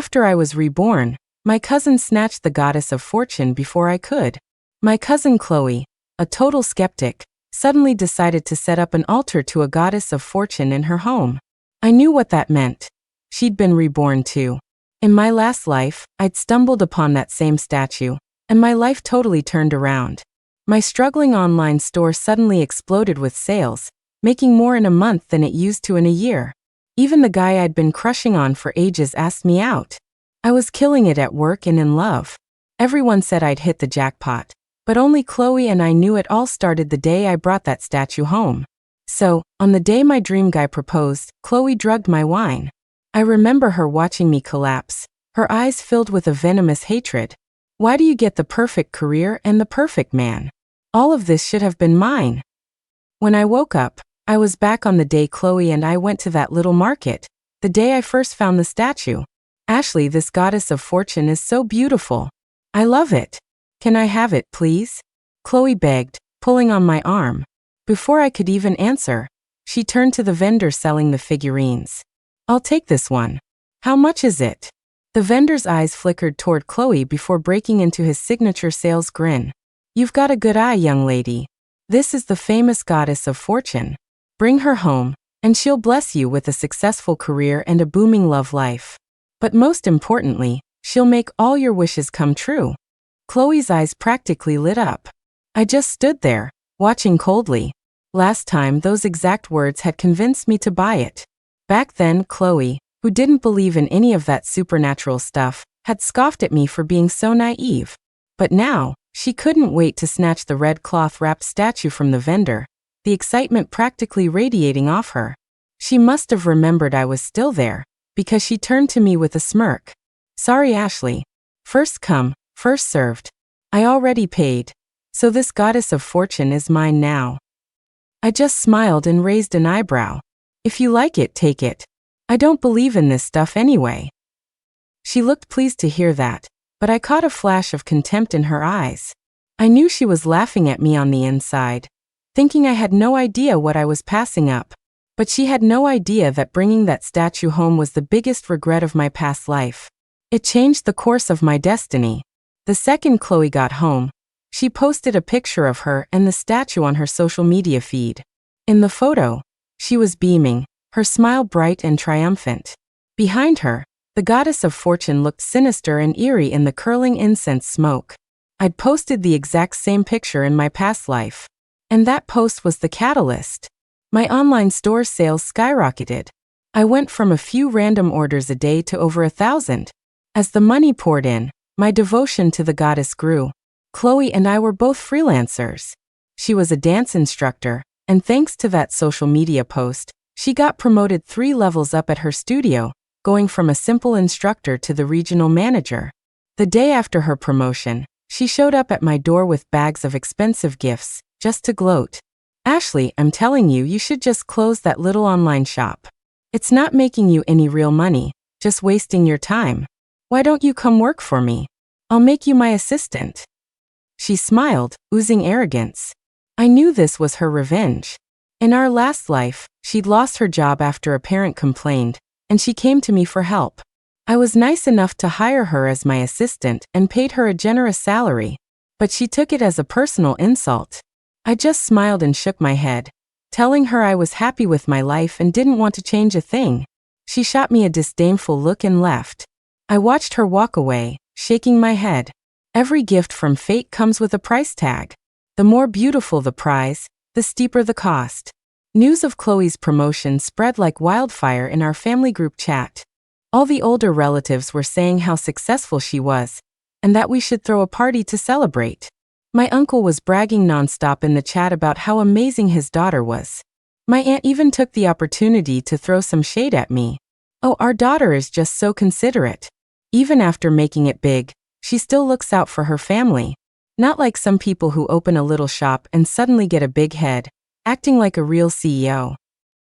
After I was reborn, my cousin snatched the goddess of fortune before I could. My cousin Chloe, a total skeptic, suddenly decided to set up an altar to a goddess of fortune in her home. I knew what that meant. She'd been reborn too. In my last life, I'd stumbled upon that same statue, and my life totally turned around. My struggling online store suddenly exploded with sales, making more in a month than it used to in a year. Even the guy I'd been crushing on for ages asked me out. I was killing it at work and in love. Everyone said I'd hit the jackpot, but only Chloe and I knew it all started the day I brought that statue home. So, on the day my dream guy proposed, Chloe drugged my wine. I remember her watching me collapse, her eyes filled with a venomous hatred. Why do you get the perfect career and the perfect man? All of this should have been mine. When I woke up, I was back on the day Chloe and I went to that little market, the day I first found the statue. Ashley, this goddess of fortune is so beautiful. I love it. Can I have it, please? Chloe begged, pulling on my arm. Before I could even answer, she turned to the vendor selling the figurines. I'll take this one. How much is it? The vendor's eyes flickered toward Chloe before breaking into his signature sales grin. You've got a good eye, young lady. This is the famous goddess of fortune. Bring her home, and she'll bless you with a successful career and a booming love life. But most importantly, she'll make all your wishes come true. Chloe's eyes practically lit up. I just stood there, watching coldly. Last time, those exact words had convinced me to buy it. Back then, Chloe, who didn't believe in any of that supernatural stuff, had scoffed at me for being so naive. But now, she couldn't wait to snatch the red cloth-wrapped statue from the vendor, the excitement practically radiating off her. She must have remembered I was still there, because she turned to me with a smirk. Sorry, Ashley. First come, first served. I already paid, so this goddess of fortune is mine now. I just smiled and raised an eyebrow. If you like it, take it. I don't believe in this stuff anyway. She looked pleased to hear that, but I caught a flash of contempt in her eyes. I knew she was laughing at me on the inside, thinking I had no idea what I was passing up. But she had no idea that bringing that statue home was the biggest regret of my past life. It changed the course of my destiny. The second Chloe got home, she posted a picture of her and the statue on her social media feed. In the photo, she was beaming, her smile bright and triumphant. Behind her, the goddess of fortune looked sinister and eerie in the curling incense smoke. I'd posted the exact same picture in my past life. And that post was the catalyst. My online store sales skyrocketed. I went from a few random orders a day to over 1,000. As the money poured in, my devotion to the goddess grew. Chloe and I were both freelancers. She was a dance instructor, and thanks to that social media post, she got promoted 3 levels up at her studio, going from a simple instructor to the regional manager. The day after her promotion, she showed up at my door with bags of expensive gifts, just to gloat. Ashley, I'm telling you, you should just close that little online shop. It's not making you any real money, just wasting your time. Why don't you come work for me? I'll make you my assistant. She smiled, oozing arrogance. I knew this was her revenge. In our last life, she'd lost her job after a parent complained, and she came to me for help. I was nice enough to hire her as my assistant and paid her a generous salary, but she took it as a personal insult. I just smiled and shook my head, telling her I was happy with my life and didn't want to change a thing. She shot me a disdainful look and left. I watched her walk away, shaking my head. Every gift from fate comes with a price tag. The more beautiful the prize, the steeper the cost. News of Chloe's promotion spread like wildfire in our family group chat. All the older relatives were saying how successful she was, and that we should throw a party to celebrate. My uncle was bragging nonstop in the chat about how amazing his daughter was. My aunt even took the opportunity to throw some shade at me. Oh, our daughter is just so considerate. Even after making it big, she still looks out for her family. Not like some people who open a little shop and suddenly get a big head, acting like a real CEO.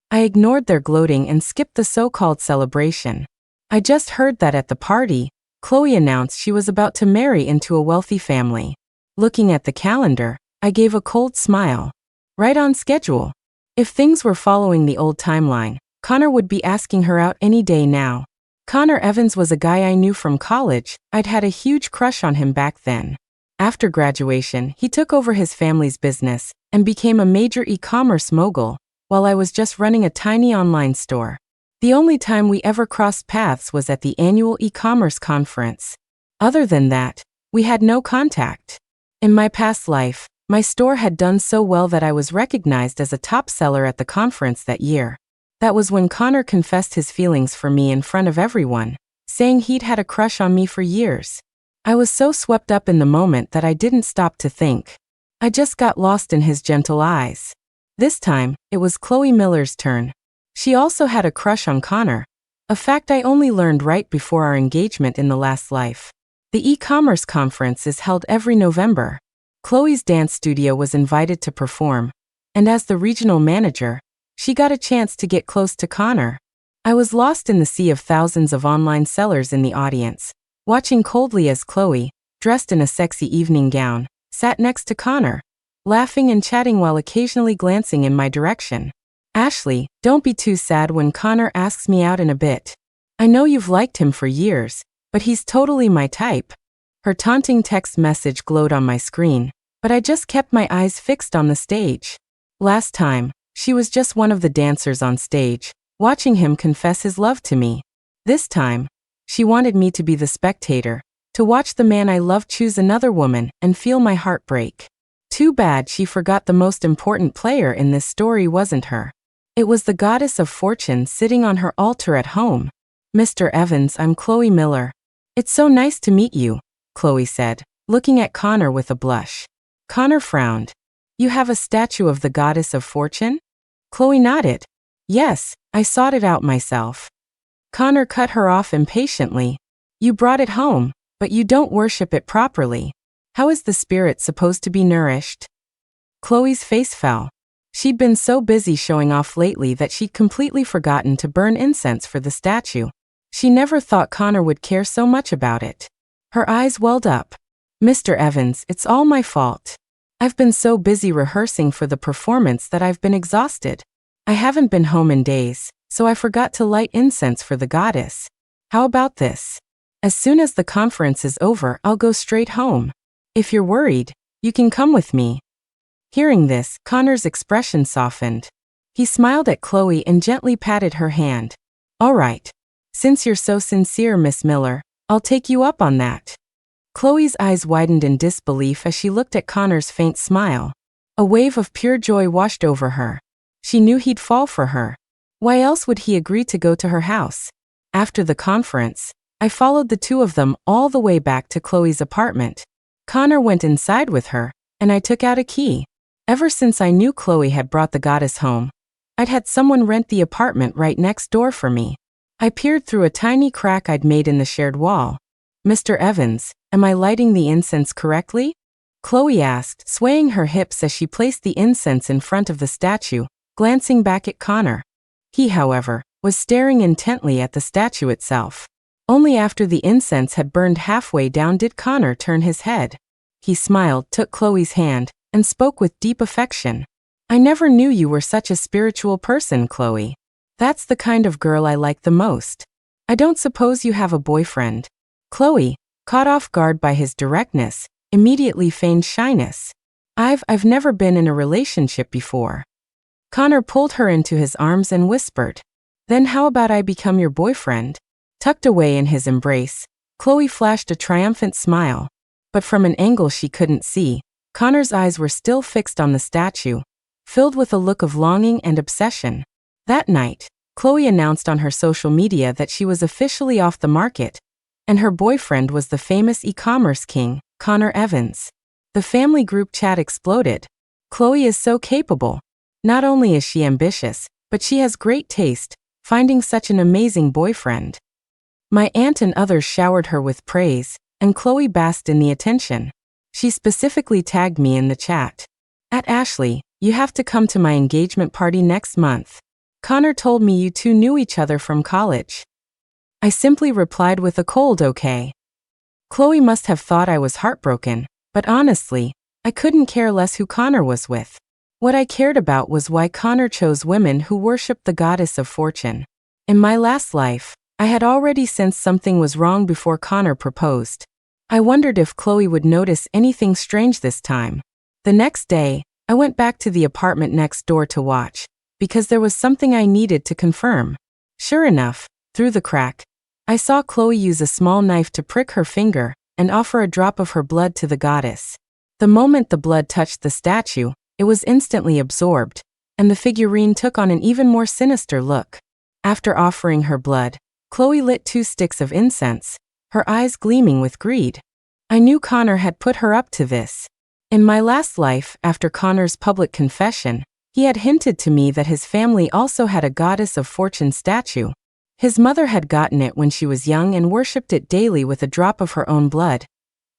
I ignored their gloating and skipped the so-called celebration. I just heard that at the party, Chloe announced she was about to marry into a wealthy family. Looking at the calendar, I gave a cold smile. Right on schedule. If things were following the old timeline, Connor would be asking her out any day now. Connor Evans was a guy I knew from college. I'd had a huge crush on him back then. After graduation, he took over his family's business and became a major e-commerce mogul, while I was just running a tiny online store. The only time we ever crossed paths was at the annual e-commerce conference. Other than that, we had no contact. In my past life, my store had done so well that I was recognized as a top seller at the conference that year. That was when Connor confessed his feelings for me in front of everyone, saying he'd had a crush on me for years. I was so swept up in the moment that I didn't stop to think. I just got lost in his gentle eyes. This time, it was Chloe Miller's turn. She also had a crush on Connor, a fact I only learned right before our engagement in the last life. The e-commerce conference is held every November. Chloe's dance studio was invited to perform, and as the regional manager, she got a chance to get close to Connor. I was lost in the sea of thousands of online sellers in the audience, watching coldly as Chloe, dressed in a sexy evening gown, sat next to Connor, laughing and chatting while occasionally glancing in my direction. Ashley, don't be too sad when Connor asks me out in a bit. I know you've liked him for years, but he's totally my type. Her taunting text message glowed on my screen, but I just kept my eyes fixed on the stage. Last time, she was just one of the dancers on stage, watching him confess his love to me. This time, she wanted me to be the spectator, to watch the man I love choose another woman and feel my heart break. Too bad she forgot the most important player in this story wasn't her. It was the goddess of fortune sitting on her altar at home. Mr. Evans, I'm Chloe Miller. It's so nice to meet you, Chloe said, looking at Connor with a blush. Connor frowned. You have a statue of the goddess of fortune? Chloe nodded. Yes, I sought it out myself. Connor cut her off impatiently. You brought it home, but you don't worship it properly. How is the spirit supposed to be nourished? Chloe's face fell. She'd been so busy showing off lately that she'd completely forgotten to burn incense for the statue. She never thought Connor would care so much about it. Her eyes welled up. Mr. Evans, it's all my fault. I've been so busy rehearsing for the performance that I've been exhausted. I haven't been home in days, so I forgot to light incense for the goddess. How about this? As soon as the conference is over, I'll go straight home. If you're worried, you can come with me. Hearing this, Connor's expression softened. He smiled at Chloe and gently patted her hand. All right. Since you're so sincere, Miss Miller, I'll take you up on that. Chloe's eyes widened in disbelief as she looked at Connor's faint smile. A wave of pure joy washed over her. She knew he'd fall for her. Why else would he agree to go to her house? After the conference, I followed the two of them all the way back to Chloe's apartment. Connor went inside with her, and I took out a key. Ever since I knew Chloe had brought the goddess home, I'd had someone rent the apartment right next door for me. I peered through a tiny crack I'd made in the shared wall. Mr. Evans, am I lighting the incense correctly? Chloe asked, swaying her hips as she placed the incense in front of the statue, glancing back at Connor. He, however, was staring intently at the statue itself. Only after the incense had burned halfway down did Connor turn his head. He smiled, took Chloe's hand, and spoke with deep affection. I never knew you were such a spiritual person, Chloe. That's the kind of girl I like the most. I don't suppose you have a boyfriend. Chloe, caught off guard by his directness, immediately feigned shyness. I've never been in a relationship before. Connor pulled her into his arms and whispered, Then how about I become your boyfriend? Tucked away in his embrace, Chloe flashed a triumphant smile. But from an angle she couldn't see, Connor's eyes were still fixed on the statue, filled with a look of longing and obsession. That night, Chloe announced on her social media that she was officially off the market, and her boyfriend was the famous e-commerce king, Connor Evans. The family group chat exploded. Chloe is so capable. Not only is she ambitious, but she has great taste, finding such an amazing boyfriend. My aunt and others showered her with praise, and Chloe basked in the attention. She specifically tagged me in the chat. At Ashley, you have to come to my engagement party next month. Connor told me you two knew each other from college. I simply replied with a cold okay. Chloe must have thought I was heartbroken, but honestly, I couldn't care less who Connor was with. What I cared about was why Connor chose women who worshipped the goddess of fortune. In my last life, I had already sensed something was wrong before Connor proposed. I wondered if Chloe would notice anything strange this time. The next day, I went back to the apartment next door to watch, because there was something I needed to confirm. Sure enough, through the crack, I saw Chloe use a small knife to prick her finger and offer a drop of her blood to the goddess. The moment the blood touched the statue, it was instantly absorbed, and the figurine took on an even more sinister look. After offering her blood, Chloe lit 2 sticks of incense, her eyes gleaming with greed. I knew Connor had put her up to this. In my last life, after Connor's public confession, he had hinted to me that his family also had a goddess of fortune statue. His mother had gotten it when she was young and worshipped it daily with a drop of her own blood.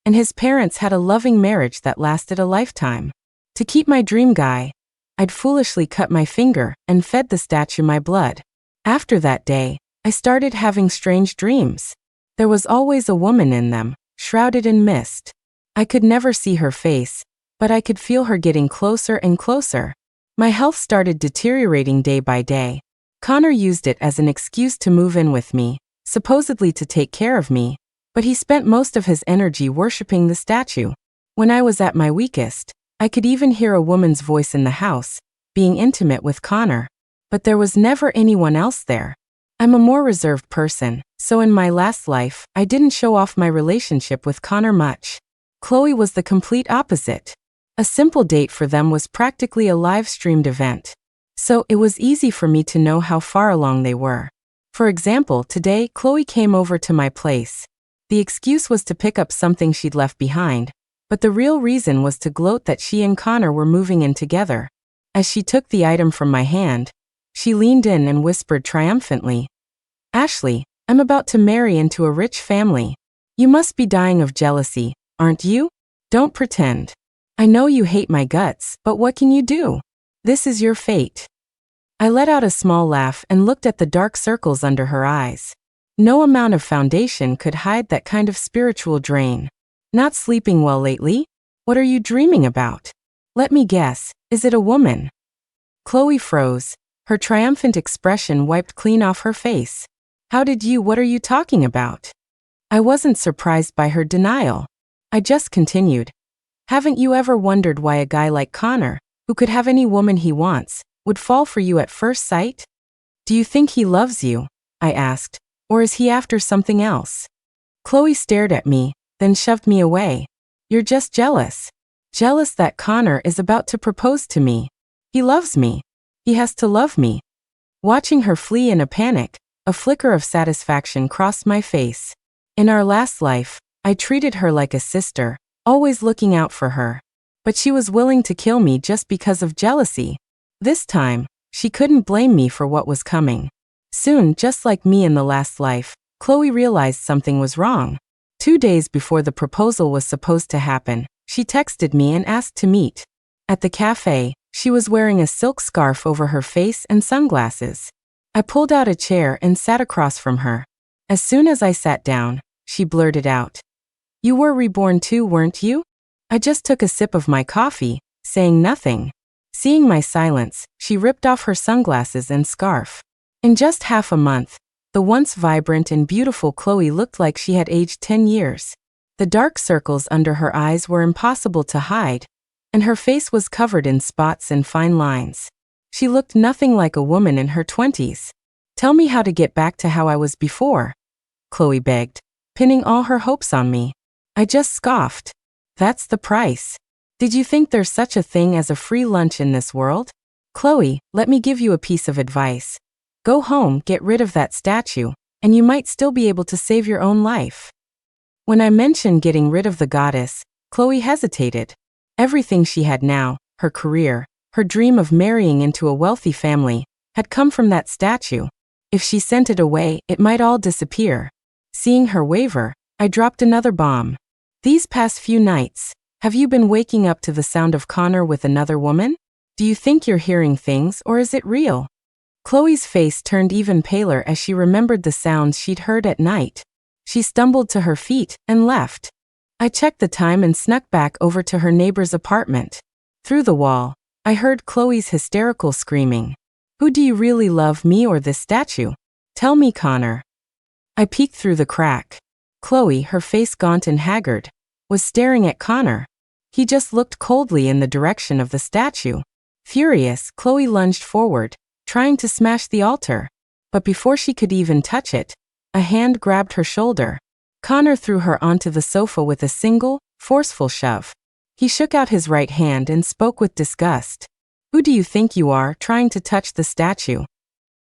And his parents had a loving marriage that lasted a lifetime. To keep my dream guy, I'd foolishly cut my finger and fed the statue my blood. After that day, I started having strange dreams. There was always a woman in them, shrouded in mist. I could never see her face, but I could feel her getting closer and closer. My health started deteriorating day by day. Connor used it as an excuse to move in with me, supposedly to take care of me, but he spent most of his energy worshipping the statue. When I was at my weakest, I could even hear a woman's voice in the house, being intimate with Connor, but there was never anyone else there. I'm a more reserved person, so in my last life, I didn't show off my relationship with Connor much. Chloe was the complete opposite. A simple date for them was practically a live-streamed event. So it was easy for me to know how far along they were. For example, today, Chloe came over to my place. The excuse was to pick up something she'd left behind, but the real reason was to gloat that she and Connor were moving in together. As she took the item from my hand, she leaned in and whispered triumphantly, "Ashley, I'm about to marry into a rich family. You must be dying of jealousy, aren't you? Don't pretend. I know you hate my guts, but what can you do? This is your fate." I let out a small laugh and looked at the dark circles under her eyes. No amount of foundation could hide that kind of spiritual drain. Not sleeping well lately? What are you dreaming about? Let me guess, is it a woman? Chloe froze. Her triumphant expression wiped clean off her face. What are you talking about? I wasn't surprised by her denial. I just continued. Haven't you ever wondered why a guy like Connor, who could have any woman he wants, would fall for you at first sight? Do you think he loves you? I asked. Or is he after something else? Chloe stared at me, then shoved me away. You're just jealous. Jealous that Connor is about to propose to me. He loves me. He has to love me. Watching her flee in a panic, a flicker of satisfaction crossed my face. In our last life, I treated her like a sister, always looking out for her. But she was willing to kill me just because of jealousy. This time, she couldn't blame me for what was coming. Soon, just like me in the last life, Chloe realized something was wrong. 2 days before the proposal was supposed to happen, she texted me and asked to meet. At the cafe, she was wearing a silk scarf over her face and sunglasses. I pulled out a chair and sat across from her. As soon as I sat down, she blurted out, "You were reborn too, weren't you?" I just took a sip of my coffee, saying nothing. Seeing my silence, she ripped off her sunglasses and scarf. In just half a month, the once vibrant and beautiful Chloe looked like she had aged 10 years. The dark circles under her eyes were impossible to hide, and her face was covered in spots and fine lines. She looked nothing like a woman in her 20s. "Tell me how to get back to how I was before," Chloe begged, pinning all her hopes on me. I just scoffed. "That's the price. Did you think there's such a thing as a free lunch in this world? Chloe, let me give you a piece of advice. Go home, get rid of that statue, and you might still be able to save your own life." When I mentioned getting rid of the goddess, Chloe hesitated. Everything she had now, her career, her dream of marrying into a wealthy family, had come from that statue. If she sent it away, it might all disappear. Seeing her waver, I dropped another bomb. "These past few nights, have you been waking up to the sound of Connor with another woman? Do you think you're hearing things, or is it real?" Chloe's face turned even paler as she remembered the sounds she'd heard at night. She stumbled to her feet and left. I checked the time and snuck back over to her neighbor's apartment. Through the wall, I heard Chloe's hysterical screaming. "Who do you really love, me or this statue? Tell me, Connor." I peeked through the crack. Chloe, her face gaunt and haggard, was staring at Connor. He just looked coldly in the direction of the statue. Furious, Chloe lunged forward, trying to smash the altar. But before she could even touch it, a hand grabbed her shoulder. Connor threw her onto the sofa with a single, forceful shove. He shook out his right hand and spoke with disgust. "Who do you think you are, trying to touch the statue?"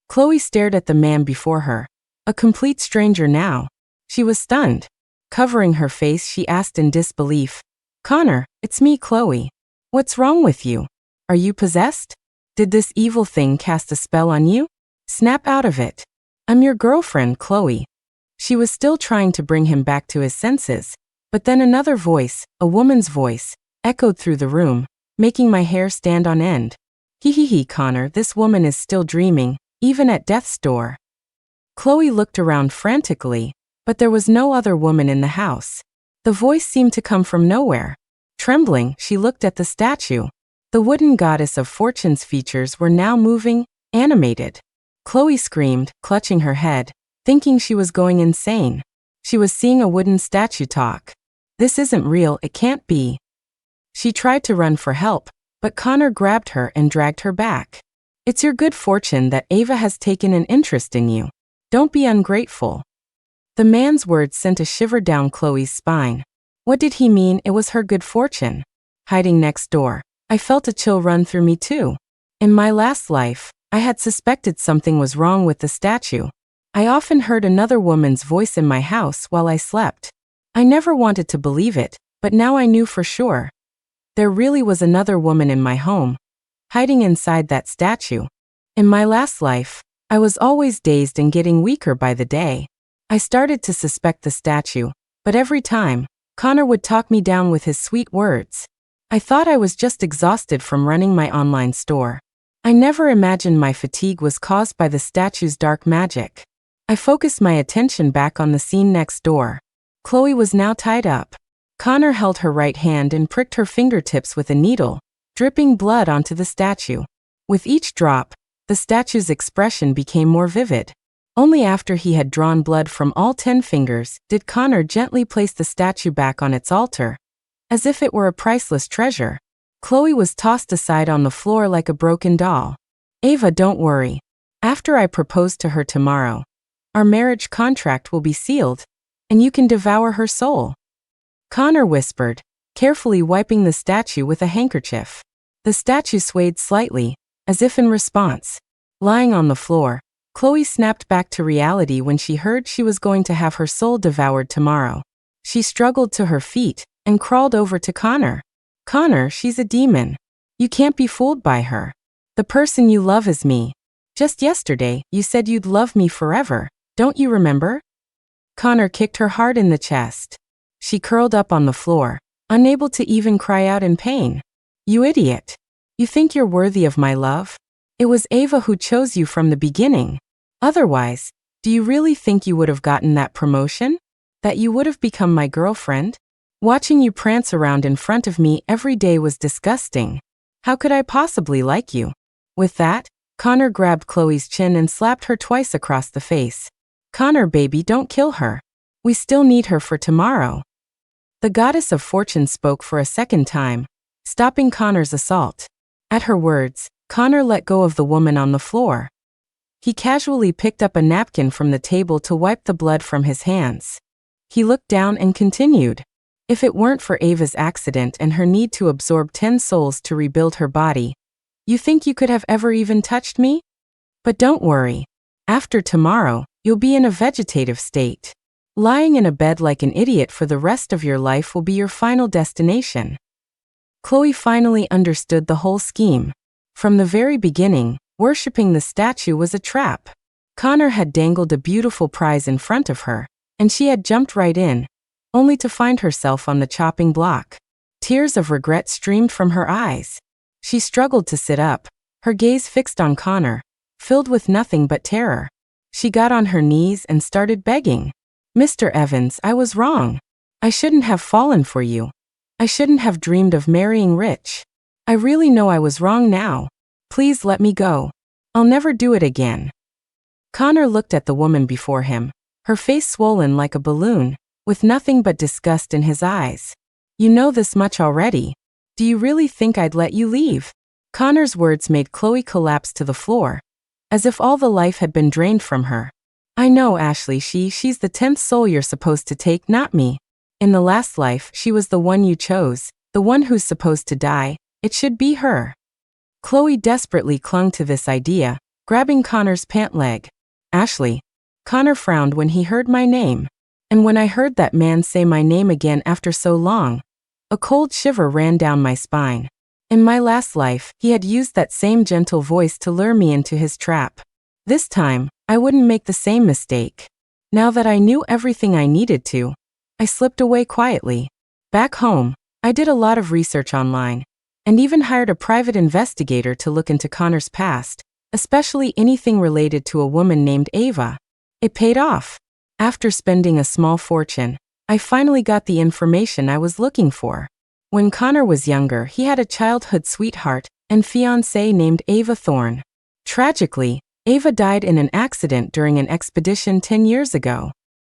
Chloe stared at the man before her. A complete stranger now. She was stunned. Covering her face, she asked in disbelief, "Connor, it's me, Chloe. What's wrong with you? Are you possessed? Did this evil thing cast a spell on you? Snap out of it. I'm your girlfriend, Chloe." She was still trying to bring him back to his senses, but then another voice, a woman's voice, echoed through the room, making my hair stand on end. "Hee, Connor, this woman is still dreaming, even at death's door." Chloe looked around frantically, but there was no other woman in the house. The voice seemed to come from nowhere. Trembling, she looked at the statue. The wooden goddess of fortune's features were now moving, animated. Chloe screamed, clutching her head, thinking she was going insane. She was seeing a wooden statue talk. "This isn't real, it can't be." She tried to run for help, but Connor grabbed her and dragged her back. "It's your good fortune that Ava has taken an interest in you. Don't be ungrateful." The man's words sent a shiver down Chloe's spine. What did he mean it was her good fortune? Hiding next door, I felt a chill run through me too. In my last life, I had suspected something was wrong with the statue. I often heard another woman's voice in my house while I slept. I never wanted to believe it, but now I knew for sure. There really was another woman in my home, hiding inside that statue. In my last life, I was always dazed and getting weaker by the day. I started to suspect the statue, but every time, Connor would talk me down with his sweet words. I thought I was just exhausted from running my online store. I never imagined my fatigue was caused by the statue's dark magic. I focused my attention back on the scene next door. Chloe was now tied up. Connor held her right hand and pricked her fingertips with a needle, dripping blood onto the statue. With each drop, the statue's expression became more vivid. Only after he had drawn blood from all 10 fingers did Connor gently place the statue back on its altar, as if it were a priceless treasure. Chloe was tossed aside on the floor like a broken doll. "Ava, don't worry. After I propose to her tomorrow, our marriage contract will be sealed, and you can devour her soul," Connor whispered, carefully wiping the statue with a handkerchief. The statue swayed slightly, as if in response. Lying on the floor, Chloe snapped back to reality when she heard she was going to have her soul devoured tomorrow. She struggled to her feet and crawled over to Connor. "Connor, she's a demon. You can't be fooled by her. The person you love is me. Just yesterday, you said you'd love me forever. Don't you remember?" Connor kicked her hard in the chest. She curled up on the floor, unable to even cry out in pain. "You idiot. You think you're worthy of my love? It was Ava who chose you from the beginning. Otherwise, do you really think you would have gotten that promotion? That you would have become my girlfriend? Watching you prance around in front of me every day was disgusting. How could I possibly like you?" With that, Connor grabbed Chloe's chin and slapped her twice across the face. "Connor, baby, don't kill her. We still need her for tomorrow." The goddess of fortune spoke for a second time, stopping Connor's assault. At her words, Connor let go of the woman on the floor. He casually picked up a napkin from the table to wipe the blood from his hands. He looked down and continued. "If it weren't for Ava's accident and her need to absorb 10 souls to rebuild her body, you think you could have ever even touched me? But don't worry. After tomorrow, you'll be in a vegetative state. Lying in a bed like an idiot for the rest of your life will be your final destination." Chloe finally understood the whole scheme. From the very beginning, worshipping the statue was a trap. Connor had dangled a beautiful prize in front of her, and she had jumped right in, only to find herself on the chopping block. Tears of regret streamed from her eyes. She struggled to sit up, her gaze fixed on Connor, filled with nothing but terror. She got on her knees and started begging. "Mr. Evans, I was wrong. I shouldn't have fallen for you. I shouldn't have dreamed of marrying rich. I really know I was wrong now. Please let me go. I'll never do it again." Connor looked at the woman before him, her face swollen like a balloon, with nothing but disgust in his eyes. You know this much already. Do you really think I'd let you leave? Connor's words made Chloe collapse to the floor, as if all the life had been drained from her. I know, Ashley, she's the 10th soul you're supposed to take, not me. In the last life, she was the one you chose, the one who's supposed to die. It should be her. Chloe desperately clung to this idea, grabbing Connor's pant leg. Ashley. Connor frowned when he heard my name. And when I heard that man say my name again after so long, a cold shiver ran down my spine. In my last life, he had used that same gentle voice to lure me into his trap. This time, I wouldn't make the same mistake. Now that I knew everything I needed to, I slipped away quietly. Back home, I did a lot of research online, and even hired a private investigator to look into Connor's past, especially anything related to a woman named Ava. It paid off. After spending a small fortune, I finally got the information I was looking for. When Connor was younger, he had a childhood sweetheart and fiancée named Ava Thorne. Tragically, Ava died in an accident during an expedition 10 years ago.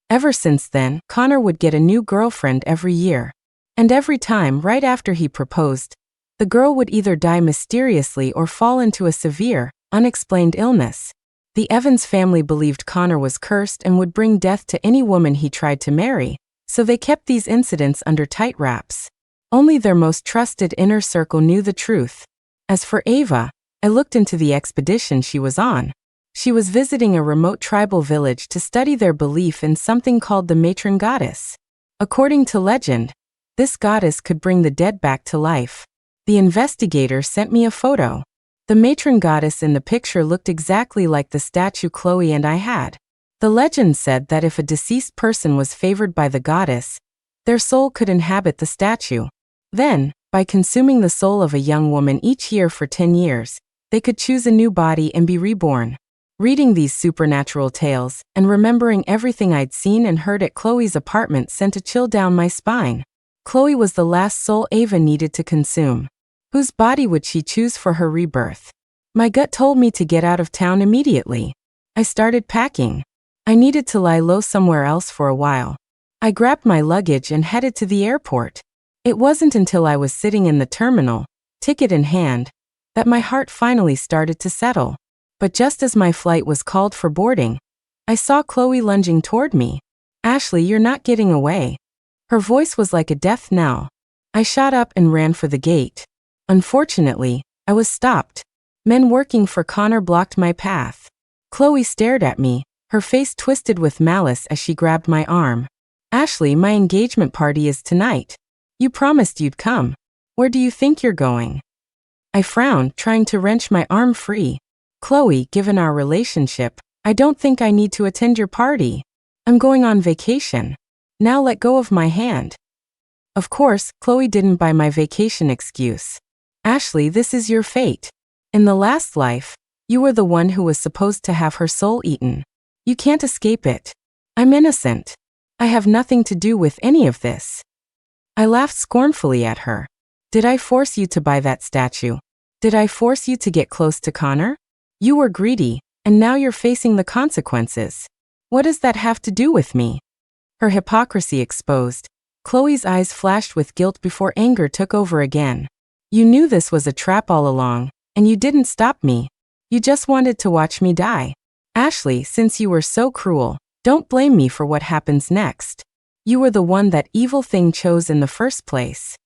Ever since then, Connor would get a new girlfriend every year. And every time, right after he proposed, the girl would either die mysteriously or fall into a severe, unexplained illness. The Evans family believed Connor was cursed and would bring death to any woman he tried to marry, so they kept these incidents under tight wraps. Only their most trusted inner circle knew the truth. As for Ava, I looked into the expedition she was on. She was visiting a remote tribal village to study their belief in something called the matron goddess. According to legend, this goddess could bring the dead back to life. The investigator sent me a photo. The matron goddess in the picture looked exactly like the statue Chloe and I had. The legend said that if a deceased person was favored by the goddess, their soul could inhabit the statue. Then, by consuming the soul of a young woman each year for 10 years, they could choose a new body and be reborn. Reading these supernatural tales and remembering everything I'd seen and heard at Chloe's apartment sent a chill down my spine. Chloe was the last soul Ava needed to consume. Whose body would she choose for her rebirth? My gut told me to get out of town immediately. I started packing. I needed to lie low somewhere else for a while. I grabbed my luggage and headed to the airport. It wasn't until I was sitting in the terminal, ticket in hand, that my heart finally started to settle. But just as my flight was called for boarding, I saw Chloe lunging toward me. Ashley, you're not getting away. Her voice was like a death knell. I shot up and ran for the gate. Unfortunately, I was stopped. Men working for Connor blocked my path. Chloe stared at me, her face twisted with malice as she grabbed my arm. Ashley, my engagement party is tonight. You promised you'd come. Where do you think you're going? I frowned, trying to wrench my arm free. Chloe, given our relationship, I don't think I need to attend your party. I'm going on vacation. Now let go of my hand. Of course, Chloe didn't buy my vacation excuse. Ashley, this is your fate. In the last life, you were the one who was supposed to have her soul eaten. You can't escape it. I'm innocent. I have nothing to do with any of this. I laughed scornfully at her. Did I force you to buy that statue? Did I force you to get close to Connor? You were greedy, and now you're facing the consequences. What does that have to do with me? Her hypocrisy exposed, Chloe's eyes flashed with guilt before anger took over again. You knew this was a trap all along, and you didn't stop me. You just wanted to watch me die. Ashley, since you were so cruel, don't blame me for what happens next. You were the one that evil thing chose in the first place.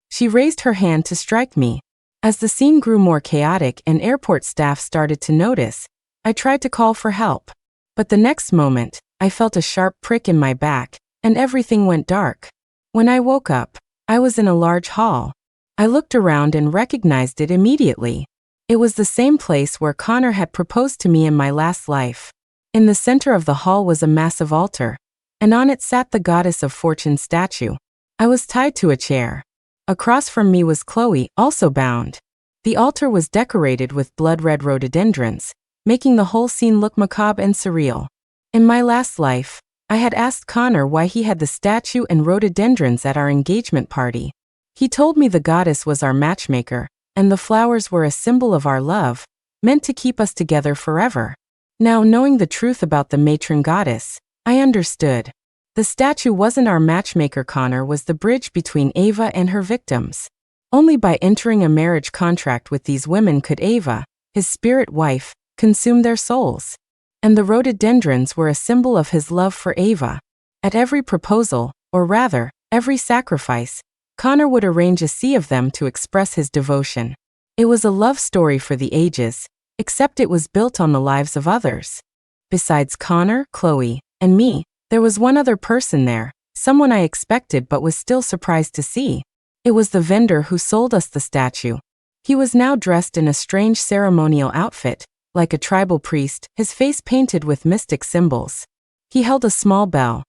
She raised her hand to strike me. As the scene grew more chaotic and airport staff started to notice, I tried to call for help. But the next moment, I felt a sharp prick in my back, and everything went dark. When I woke up, I was in a large hall. I looked around and recognized it immediately. It was the same place where Connor had proposed to me in my last life. In the center of the hall was a massive altar, and on it sat the goddess of fortune statue. I was tied to a chair. Across from me was Chloe, also bound. The altar was decorated with blood-red rhododendrons, making the whole scene look macabre and surreal. In my last life, I had asked Connor why he had the statue and rhododendrons at our engagement party. He told me the goddess was our matchmaker, and the flowers were a symbol of our love, meant to keep us together forever. Now, knowing the truth about the matron goddess, I understood. The statue wasn't our matchmaker. Connor was the bridge between Ava and her victims. Only by entering a marriage contract with these women could Ava, his spirit wife, consume their souls. And the rhododendrons were a symbol of his love for Ava. At every proposal, or rather, every sacrifice, Connor would arrange a sea of them to express his devotion. It was a love story for the ages, except it was built on the lives of others. Besides Connor, Chloe, and me, there was one other person there, someone I expected but was still surprised to see. It was the vendor who sold us the statue. He was now dressed in a strange ceremonial outfit, like a tribal priest, his face painted with mystic symbols. He held a small bell,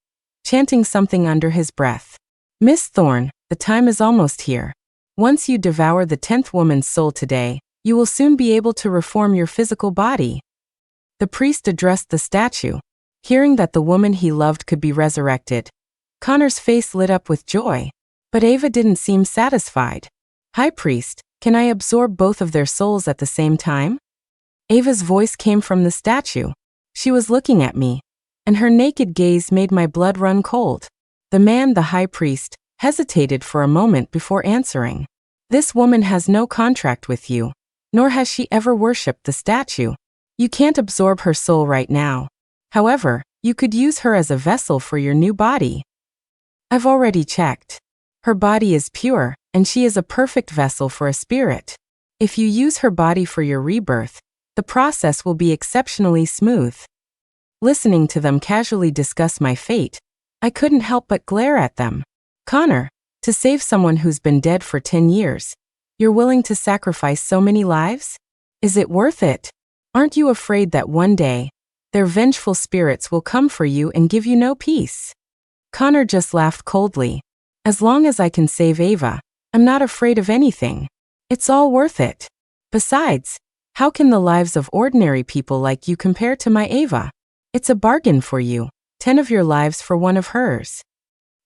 chanting something under his breath. Miss Thorne, the time is almost here. Once you devour the 10th woman's soul today, you will soon be able to reform your physical body. The priest addressed the statue. Hearing that the woman he loved could be resurrected, Connor's face lit up with joy. But Ava didn't seem satisfied. High Priest, can I absorb both of their souls at the same time? Ava's voice came from the statue. She was looking at me, and her naked gaze made my blood run cold. The man, the High Priest, hesitated for a moment before answering. This woman has no contract with you, nor has she ever worshipped the statue. You can't absorb her soul right now. However, you could use her as a vessel for your new body. I've already checked. Her body is pure, and she is a perfect vessel for a spirit. If you use her body for your rebirth, the process will be exceptionally smooth. Listening to them casually discuss my fate, I couldn't help but glare at them. Connor, to save someone who's been dead for 10 years, you're willing to sacrifice so many lives? Is it worth it? Aren't you afraid that one day, their vengeful spirits will come for you and give you no peace? Connor just laughed coldly. As long as I can save Ava, I'm not afraid of anything. It's all worth it. Besides, how can the lives of ordinary people like you compare to my Ava? It's a bargain for you, 10 of your lives for one of hers.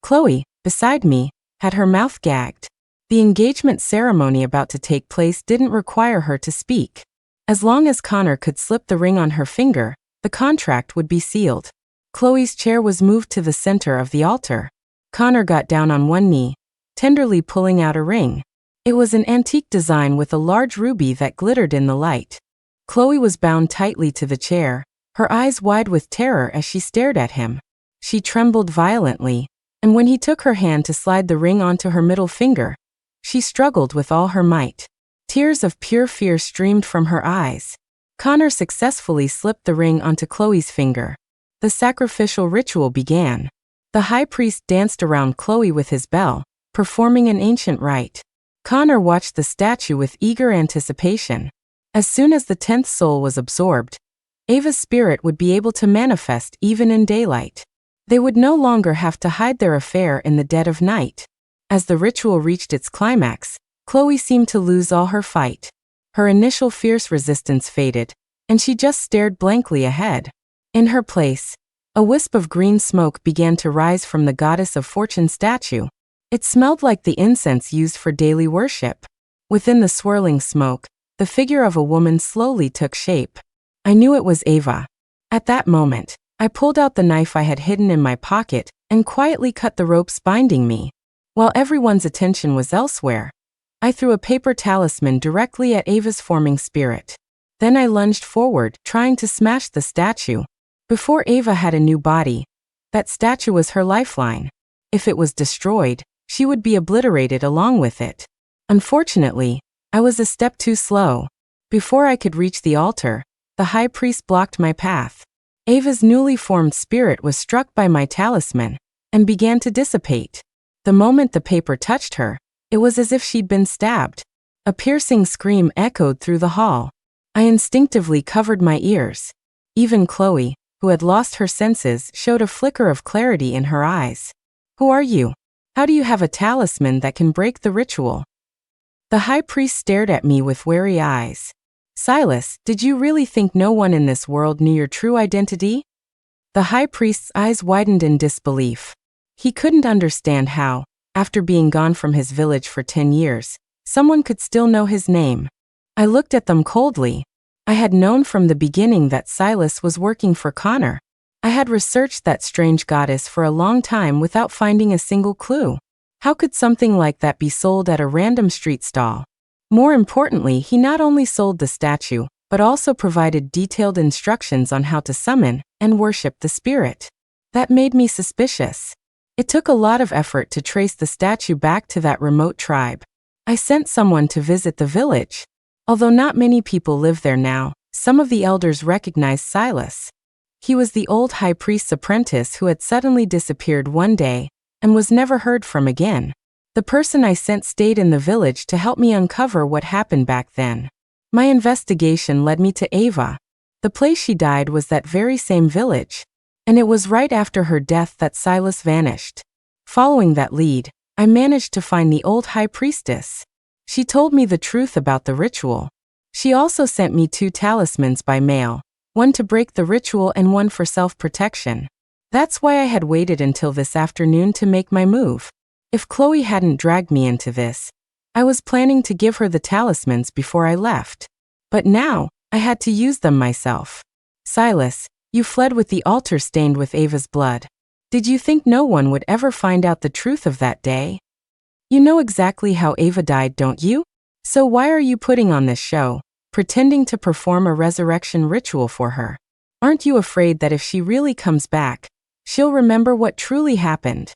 Chloe, beside me, had her mouth gagged. The engagement ceremony about to take place didn't require her to speak. As long as Connor could slip the ring on her finger, the contract would be sealed. Chloe's chair was moved to the center of the altar. Connor got down on one knee, tenderly pulling out a ring. It was an antique design with a large ruby that glittered in the light. Chloe was bound tightly to the chair, her eyes wide with terror as she stared at him. She trembled violently, and when he took her hand to slide the ring onto her middle finger, she struggled with all her might. Tears of pure fear streamed from her eyes. Connor successfully slipped the ring onto Chloe's finger. The sacrificial ritual began. The High Priest danced around Chloe with his bell, performing an ancient rite. Connor watched the statue with eager anticipation. As soon as the 10th soul was absorbed, Ava's spirit would be able to manifest even in daylight. They would no longer have to hide their affair in the dead of night. As the ritual reached its climax, Chloe seemed to lose all her fight. Her initial fierce resistance faded, and she just stared blankly ahead. In her place, a wisp of green smoke began to rise from the Goddess of Fortune statue. It smelled like the incense used for daily worship. Within the swirling smoke, the figure of a woman slowly took shape. I knew it was Ava. At that moment, I pulled out the knife I had hidden in my pocket and quietly cut the ropes binding me. While everyone's attention was elsewhere, I threw a paper talisman directly at Ava's forming spirit. Then I lunged forward, trying to smash the statue. Before Ava had a new body, that statue was her lifeline. If it was destroyed, she would be obliterated along with it. Unfortunately, I was a step too slow. Before I could reach the altar, the High Priest blocked my path. Ava's newly formed spirit was struck by my talisman and began to dissipate. The moment the paper touched her, it was as if she'd been stabbed. A piercing scream echoed through the hall. I instinctively covered my ears. Even Chloe, who had lost her senses, showed a flicker of clarity in her eyes. Who are you? How do you have a talisman that can break the ritual? The High Priest stared at me with wary eyes. Silas, did you really think no one in this world knew your true identity? The High Priest's eyes widened in disbelief. He couldn't understand how, after being gone from his village for 10 years, someone could still know his name. I looked at them coldly. I had known from the beginning that Silas was working for Connor. I had researched that strange goddess for a long time without finding a single clue. How could something like that be sold at a random street stall? More importantly, he not only sold the statue, but also provided detailed instructions on how to summon and worship the spirit. That made me suspicious. It took a lot of effort to trace the statue back to that remote tribe. I sent someone to visit the village. Although not many people live there now, some of the elders recognized Silas. He was the old high priest's apprentice who had suddenly disappeared one day and was never heard from again. The person I sent stayed in the village to help me uncover what happened back then. My investigation led me to Ava. The place she died was that very same village, and it was right after her death that Silas vanished. Following that lead, I managed to find the old high priestess. She told me the truth about the ritual. She also sent me 2 talismans by mail, one to break the ritual and one for self-protection. That's why I had waited until this afternoon to make my move. If Chloe hadn't dragged me into this, I was planning to give her the talismans before I left. But now, I had to use them myself. Silas, you fled with the altar stained with Ava's blood. Did you think no one would ever find out the truth of that day? You know exactly how Ava died, don't you? So why are you putting on this show, pretending to perform a resurrection ritual for her? Aren't you afraid that if she really comes back, she'll remember what truly happened?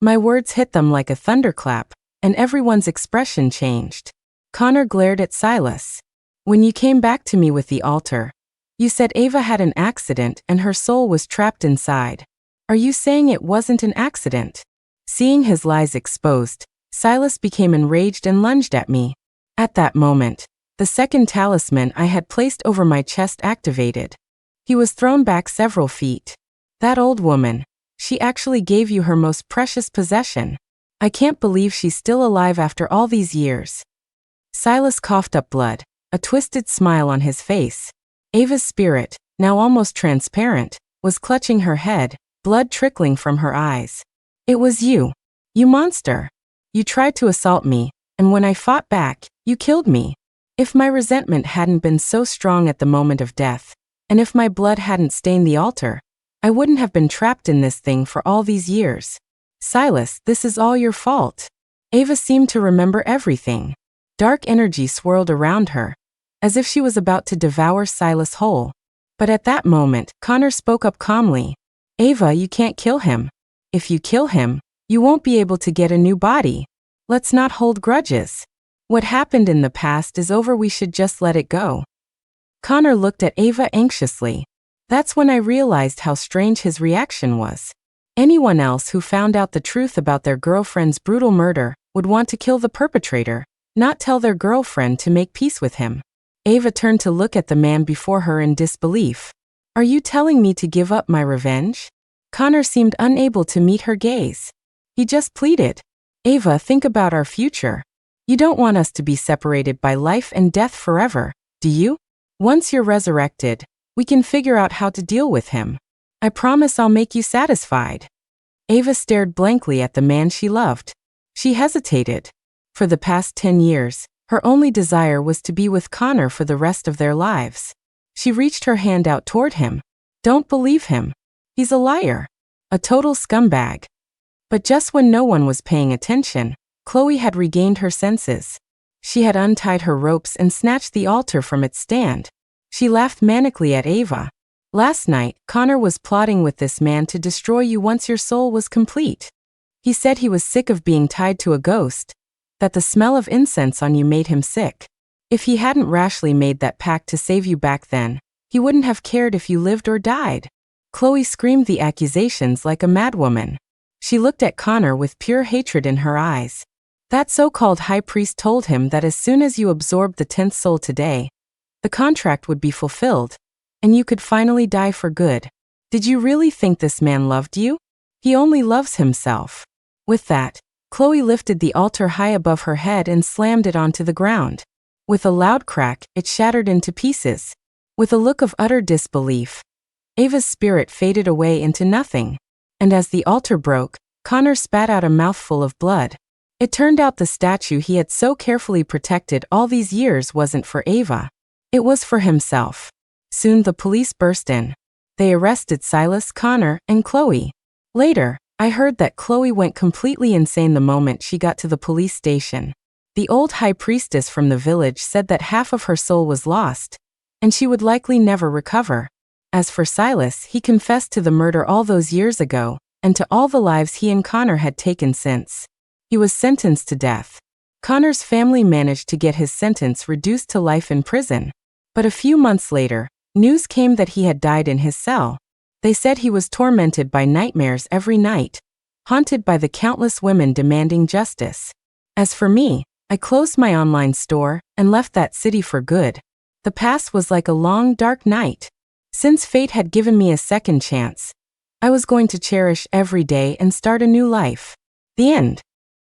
My words hit them like a thunderclap, and everyone's expression changed. Connor glared at Silas. When you came back to me with the altar, you said Ava had an accident and her soul was trapped inside. Are you saying it wasn't an accident? Seeing his lies exposed, Silas became enraged and lunged at me. At that moment, the second talisman I had placed over my chest activated. He was thrown back several feet. That old woman, she actually gave you her most precious possession. I can't believe she's still alive after all these years. Silas coughed up blood, a twisted smile on his face. Ava's spirit, now almost transparent, was clutching her head, blood trickling from her eyes. It was you. You monster. You tried to assault me, and when I fought back, you killed me. If my resentment hadn't been so strong at the moment of death, and if my blood hadn't stained the altar, I wouldn't have been trapped in this thing for all these years. Silas, this is all your fault. Ava seemed to remember everything. Dark energy swirled around her, as if she was about to devour Silas whole. But at that moment, Connor spoke up calmly. Ava, you can't kill him. If you kill him, you won't be able to get a new body. Let's not hold grudges. What happened in the past is over, we should just let it go. Connor looked at Ava anxiously. That's when I realized how strange his reaction was. Anyone else who found out the truth about their girlfriend's brutal murder would want to kill the perpetrator, not tell their girlfriend to make peace with him. Ava turned to look at the man before her in disbelief. Are you telling me to give up my revenge? Connor seemed unable to meet her gaze. He just pleaded. Ava, think about our future. You don't want us to be separated by life and death forever, do you? Once you're resurrected, we can figure out how to deal with him. I promise I'll make you satisfied. Ava stared blankly at the man she loved. She hesitated. For the past 10 years, her only desire was to be with Connor for the rest of their lives. She reached her hand out toward him. Don't believe him. He's a liar. A total scumbag. But just when no one was paying attention, Chloe had regained her senses. She had untied her ropes and snatched the altar from its stand. She laughed manically at Ava. Last night, Connor was plotting with this man to destroy you once your soul was complete. He said he was sick of being tied to a ghost, that the smell of incense on you made him sick. If he hadn't rashly made that pact to save you back then, he wouldn't have cared if you lived or died. Chloe screamed the accusations like a madwoman. She looked at Connor with pure hatred in her eyes. That so-called high priest told him that as soon as you absorbed the 10th soul today, the contract would be fulfilled, and you could finally die for good. Did you really think this man loved you? He only loves himself. With that, Chloe lifted the altar high above her head and slammed it onto the ground. With a loud crack, it shattered into pieces. With a look of utter disbelief, Ava's spirit faded away into nothing. And as the altar broke, Connor spat out a mouthful of blood. It turned out the statue he had so carefully protected all these years wasn't for Ava. It was for himself. Soon the police burst in. They arrested Silas, Connor, and Chloe. Later, I heard that Chloe went completely insane the moment she got to the police station. The old high priestess from the village said that half of her soul was lost, and she would likely never recover. As for Silas, he confessed to the murder all those years ago, and to all the lives he and Connor had taken since. He was sentenced to death. Connor's family managed to get his sentence reduced to life in prison. But a few months later, news came that he had died in his cell. They said he was tormented by nightmares every night, haunted by the countless women demanding justice. As for me, I closed my online store and left that city for good. The past was like a long, dark night. Since fate had given me a second chance, I was going to cherish every day and start a new life. The end.